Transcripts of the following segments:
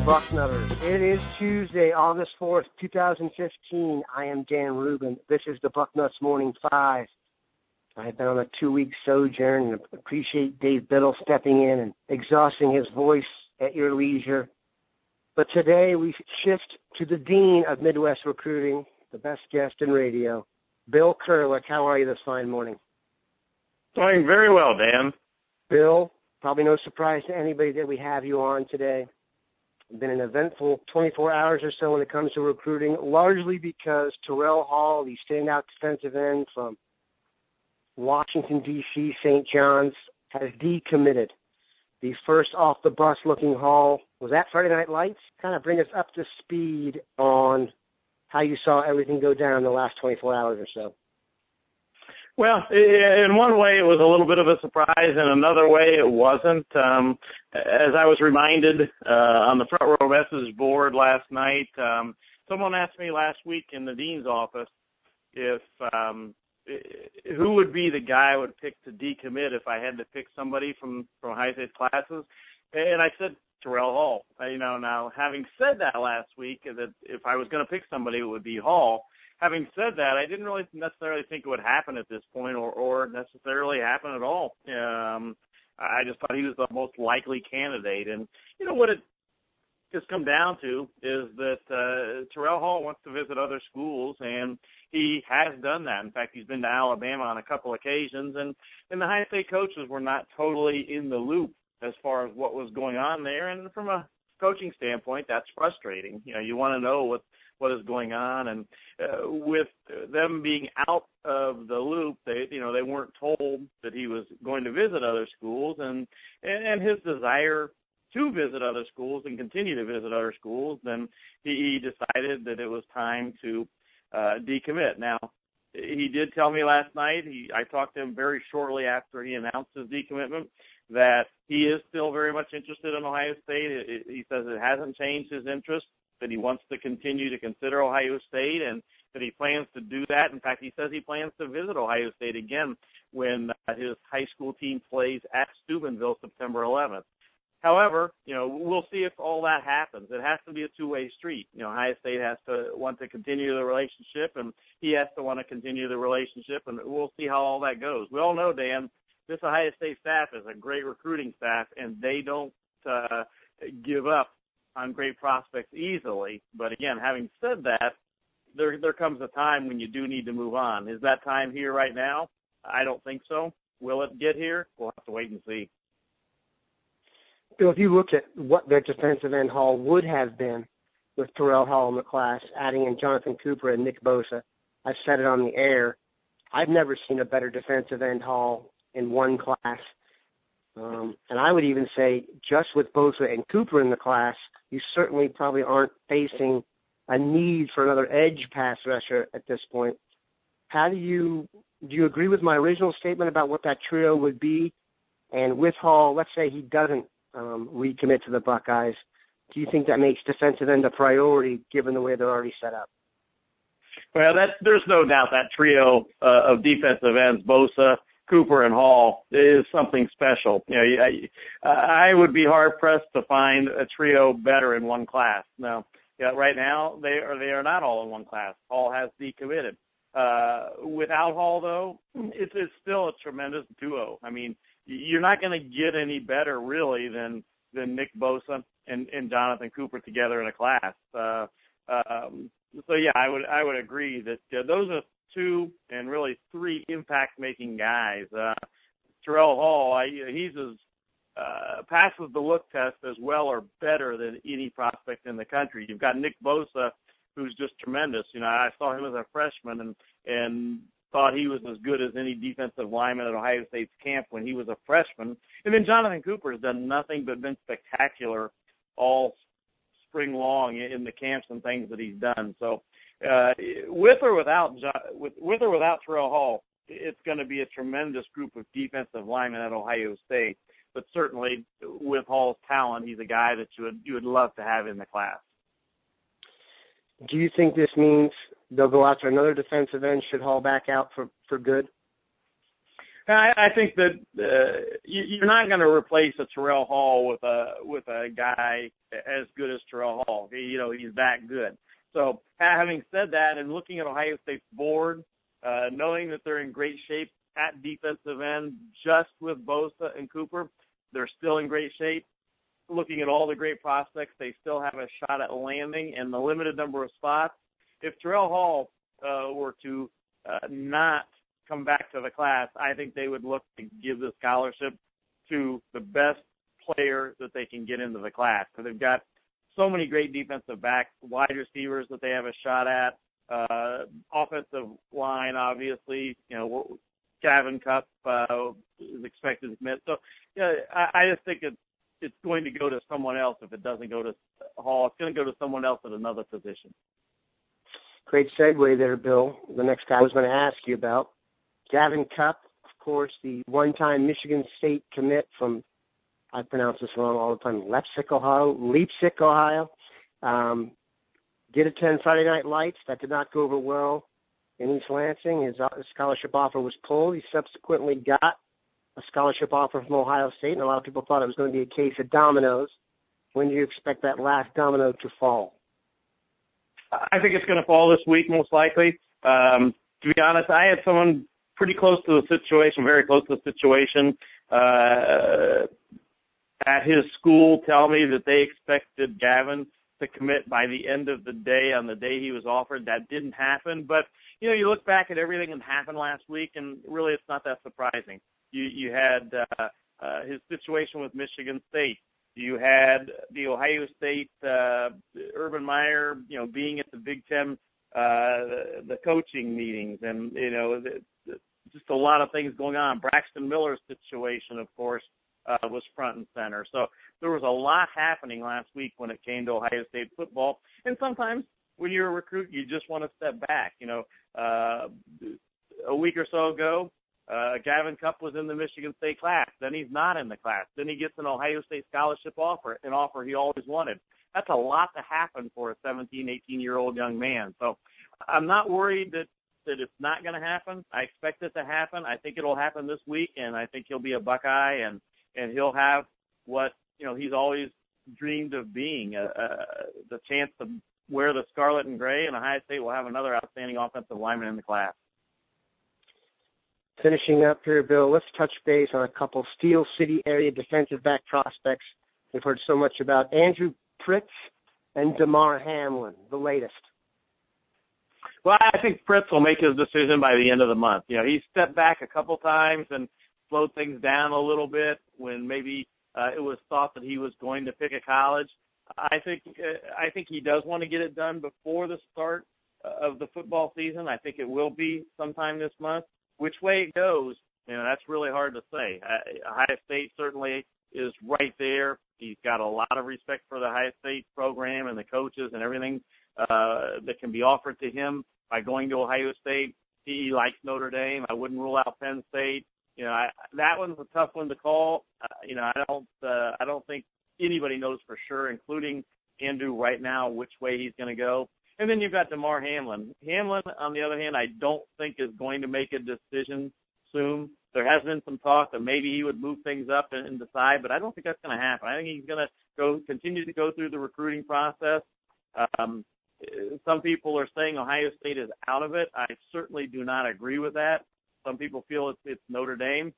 Bucknutters. It is Tuesday, August 4th, 2015. I am Dan Rubin. This is the Bucknuts Morning 5. I have been on a 2-week sojourn and appreciate Dave Biddle stepping in and exhausting his voice at your leisure. But today we shift to the Dean of Midwest Recruiting, the best guest in radio, Bill Kurelic. How are you this fine morning? Doing very well, Dan. Bill, probably no surprise to anybody that we have you on today. It's been an eventful 24 hours or so when it comes to recruiting, largely because Terrell Hall, the standout defensive end from Washington, D.C., St. John's, has decommitted. The first off-the-bus looking Hall was at Friday Night Lights. Kind of bring us up to speed on how you saw everything go down in the last 24 hours or so. Well, in one way, it was a little bit of a surprise. In another way, it wasn't. As I was reminded on the front row message board last night, someone asked me last week in the dean's office if who would be the guy I would pick to decommit if I had to pick somebody from high state classes, and I said Terrell Hall. Now having said that last week, that if I was going to pick somebody, it would be Hall. Having said that, I didn't really necessarily think it would happen at this point or necessarily happen at all. I just thought he was the most likely candidate. And, what it just come down to is that Terrell Hall wants to visit other schools, and he has done that. In fact, he's been to Alabama on a couple occasions, and the high state coaches were not totally in the loop as far as what was going on there. And from a coaching standpoint, that's frustrating. You want to know what is going on, and with them being out of the loop, they weren't told that he was going to visit other schools, and his desire to visit other schools and continue to visit other schools, then he decided that it was time to decommit. Now, he did tell me last night, I talked to him very shortly after he announced his decommitment, that he is still very much interested in Ohio State. He says it hasn't changed his interest, that he wants to continue to consider Ohio State, and that he plans to do that. In fact, he says he plans to visit Ohio State again when his high school team plays at Steubenville September 11th. However, we'll see if all that happens. It has to be a two-way street. Ohio State has to want to continue the relationship, and he has to want to continue the relationship, and we'll see how all that goes. We all know, Dan, this Ohio State staff is a great recruiting staff, and they don't give up on great prospects easily. But again, having said that, there comes a time when you do need to move on. Is that time here right now? I don't think so. Will it get here? We'll have to wait and see. Bill, if you look at what their defensive end Hall would have been with Terrell Hall in the class, adding in Jonathan Cooper and Nick Bosa, I've said it on the air, I've never seen a better defensive end Hall in one class. And I would even say just with Bosa and Cooper in the class, you certainly probably aren't facing a need for another edge pass rusher at this point. Do you agree with my original statement about what that trio would be? And with Hall, let's say he doesn't recommit to the Buckeyes, do you think that makes defensive end a priority given the way they're already set up? Well, there's no doubt that trio of defensive ends, Bosa, Cooper, and Hall, is something special. I would be hard-pressed to find a trio better in one class. Now, right now, they are not all in one class. Hall has decommitted. Without Hall, though, it's still a tremendous duo. I mean, you're not going to get any better, really, than Nick Bosa and Jonathan Cooper together in a class. So, yeah, I would agree that those are two and really three impact-making guys. Terrell Hall, he's passes the look test as well or better than any prospect in the country. You've got Nick Bosa, who's just tremendous. I saw him as a freshman and thought he was as good as any defensive lineman at Ohio State's camp when he was a freshman. And then Jonathan Cooper has done nothing but been spectacular all spring long in the camps and things that he's done. So with or without Terrell Hall, it's going to be a tremendous group of defensive linemen at Ohio State. But certainly with Hall's talent, he's a guy that you would love to have in the class. Do you think this means they'll go out to another defensive end should Hall back out for good? I think that you're not going to replace a Terrell Hall with a guy as good as Terrell Hall. He's that good. So having said that, and looking at Ohio State's board, knowing that they're in great shape at defensive end, just with Bosa and Cooper, they're still in great shape. Looking at all the great prospects, they still have a shot at landing in the limited number of spots. If Terrell Hall were to not come back to the class, I think they would look to give the scholarship to the best player that they can get into the class. So they've got so many great defensive backs, wide receivers that they have a shot at, offensive line, obviously. Gavin Cupp is expected to commit. So I just think it's going to go to someone else if it doesn't go to Hall. It's going to go to someone else at another position. Great segue there, Bill. The next guy I was going to ask you about, Gavin Cupp, of course, the one-time Michigan State commit from, I pronounce this wrong all the time, Leipzig, Ohio. Did attend Friday Night Lights. That did not go over well in East Lansing. His scholarship offer was pulled. He subsequently got a scholarship offer from Ohio State, and a lot of people thought it was going to be a case of dominoes. When do you expect that last domino to fall? I think it's going to fall this week, most likely. To be honest, I had someone pretty close to the situation, very close to the situation, at his school tell me that they expected Gavin to commit by the end of the day on the day he was offered. That didn't happen. But, you look back at everything that happened last week, and really it's not that surprising. You had his situation with Michigan State. You had the Ohio State, Urban Meyer, being at the Big Ten, the coaching meetings, and, just a lot of things going on. Braxton Miller's situation, of course, was front and center. So there was a lot happening last week when it came to Ohio State football. And sometimes when you're a recruit, you just want to step back. A week or so ago, Gavin Cupp was in the Michigan State class. Then he's not in the class. Then he gets an Ohio State scholarship offer, an offer he always wanted. That's a lot to happen for a 17, 18-year-old young man. So I'm not worried that it's not going to happen. I expect it to happen. I think it'll happen this week, and I think he'll be a Buckeye, and he'll have what he's always dreamed of being, the chance to wear the scarlet and gray, and Ohio State will have another outstanding offensive lineman in the class. Finishing up here, Bill, let's touch base on a couple Steel City area defensive back prospects we've heard so much about. Andrew Pryts and Damar Hamlin, the latest. Well, I think Pryts will make his decision by the end of the month. He stepped back a couple times and slowed things down a little bit when maybe it was thought that he was going to pick a college. I think he does want to get it done before the start of the football season. I think it will be sometime this month. Which way it goes, that's really hard to say. Ohio State certainly is right there. He's got a lot of respect for the Ohio State program and the coaches and everything that can be offered to him by going to Ohio State. He likes Notre Dame. I wouldn't rule out Penn State. That one's a tough one to call. I don't think anybody knows for sure, including Andrew right now, which way he's going to go. And then you've got Damar Hamlin. Hamlin, on the other hand, I don't think is going to make a decision soon. There has been some talk that maybe he would move things up and decide, but I don't think that's going to happen. I think he's going to continue to go through the recruiting process. Some people are saying Ohio State is out of it. I certainly do not agree with that. Some people feel it's Notre Dame.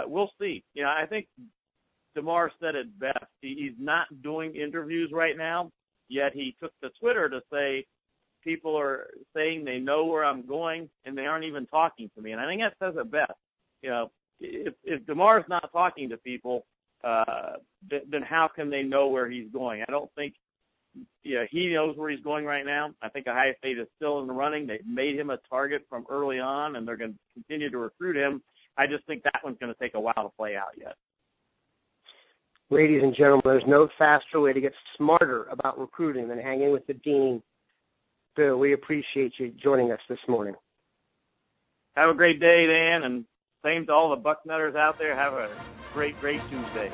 We'll see. I think Damar said it best. He's not doing interviews right now, yet he took to Twitter to say, people are saying they know where I'm going, and they aren't even talking to me. And I think that says it best. If Damar's not talking to people, then how can they know where he's going? I don't think he knows where he's going right now. I think Ohio State is still in the running. They've made him a target from early on, and they're going to continue to recruit him. I just think that one's going to take a while to play out yet. Ladies and gentlemen, there's no faster way to get smarter about recruiting than hanging with the dean. Bill, we appreciate you joining us this morning. Have a great day, Dan, and same to all the Bucknutters out there. Have a great, great Tuesday.